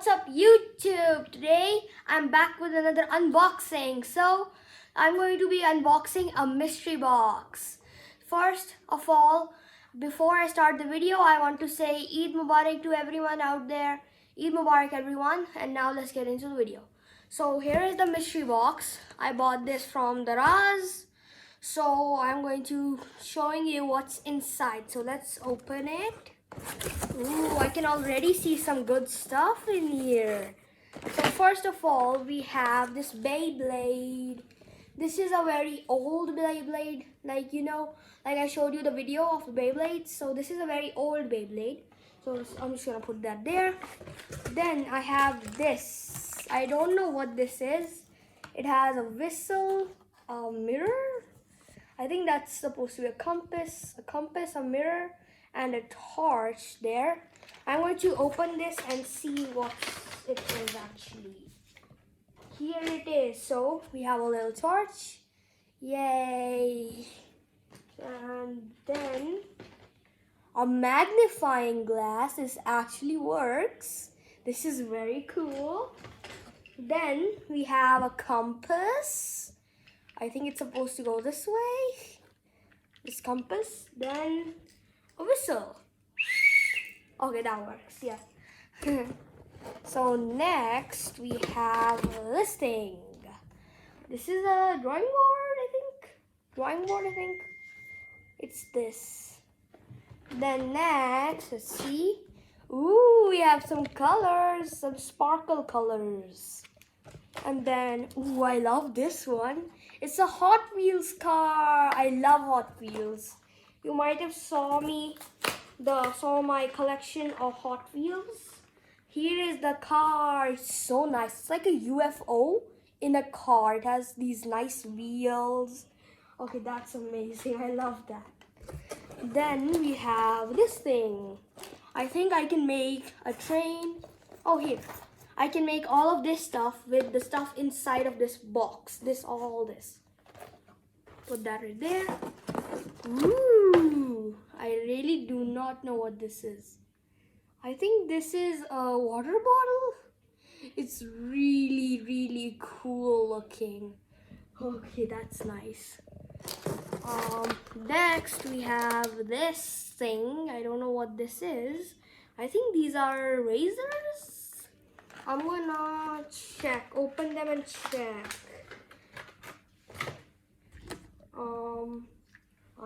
What's up YouTube? Today I'm back with another unboxing. So I'm going to be unboxing a mystery box. First of all, before I start the video, I want to say Eid Mubarak to everyone out there. Eid Mubarak everyone. And now let's get into the video. So here is the mystery box. I bought this from Daraz. So I'm going to showing you what's inside. So let's open it. Ooh, I can already see some good stuff in here. So first of all, we have this Beyblade. This is a very old Beyblade. Like, you know, like I showed you the video of the Beyblade. So this is a very old Beyblade. So I'm just gonna put that there. Then I have this. I don't know what this is. It has a whistle, a mirror. I think that's supposed to be a compass, a mirror, and a torch there. I'm going to open this and see what it is actually. Here it is. So we have a little torch. Yay! And then a magnifying glass. This actually works. This is very cool. Then we have a compass. I think it's supposed to go this way. This compass. Then a whistle. Okay, that works. Yeah. So next we have this thing. This is a drawing board, I think. It's this. Then next, let's see. Ooh, we have some colors, some sparkle colors. And then, ooh, I love this one. It's a Hot Wheels car. I love Hot Wheels. You might have saw my collection of Hot Wheels. Here is the car. It's so nice. It's like a UFO in a car. It has these nice wheels. Okay, that's amazing. I love that. Then we have this thing. I think I can make a train. Oh, here. I can make all of this stuff with the stuff inside of this box. All this. Put that right there. Ooh, I really do not know what this is. I think this is a water bottle. It's really, really cool looking. Okay, that's nice. Next we have this thing. I don't know what this is. I think these are razors. I'm gonna check, open them and check.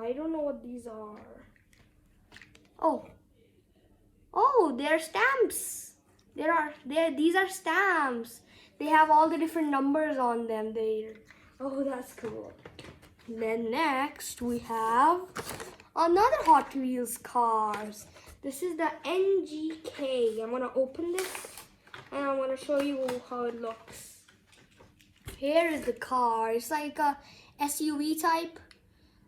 I don't know what these are. Oh, they're stamps. These are stamps. They have all the different numbers on them there. Oh, that's cool. Then next we have another Hot Wheels cars. This is the NGK. I'm gonna open this and I'm gonna show you how it looks. Here is the car. It's like a SUV type.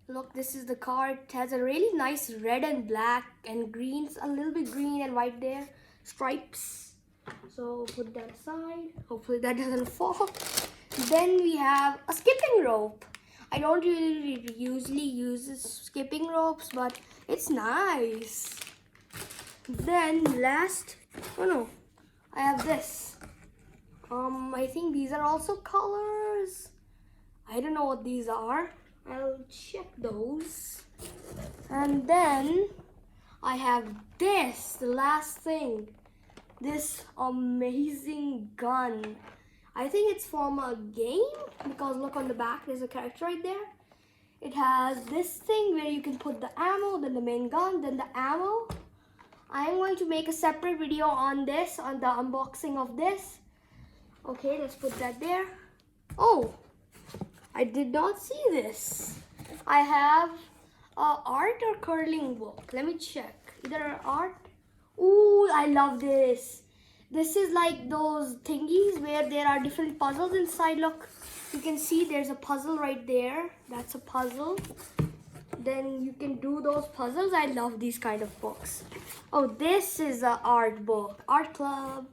Look, this is the car. It has a really nice red and black and green, a little bit green and white there, stripes. So put that aside. Hopefully that doesn't fall. Then we have a skipping rope. I don't really usually use skipping ropes, but it's nice. Then last, I have this. I think these are also colors. I don't know what these are. I'll check those. And then I have this, the last thing. This amazing gun. I think it's from a game because look on the back, there's a character right there. It has this thing where you can put the ammo, then the main gun, then the ammo. I'm going to make a separate video on this, on the unboxing of this. Okay, let's put that there. Oh, I did not see this. I have a art or curling book. Let me check. Either art. Ooh, I love this. This is like those thingies where there are different puzzles inside. Look, you can see there's a puzzle right there. That's a puzzle. Then you can do those puzzles. I love these kind of books. Oh, this is an art book. Art club.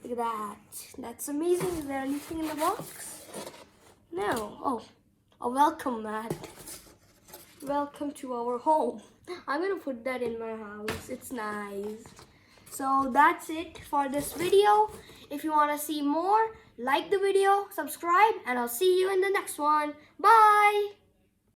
Look at that. That's amazing. Is there anything in the box? No. Oh, a welcome mat. Welcome to our home. I'm gonna put that in my house. It's nice. So that's it for this video. If you want to see more, like the video, subscribe, and I'll see you in the next one. Bye!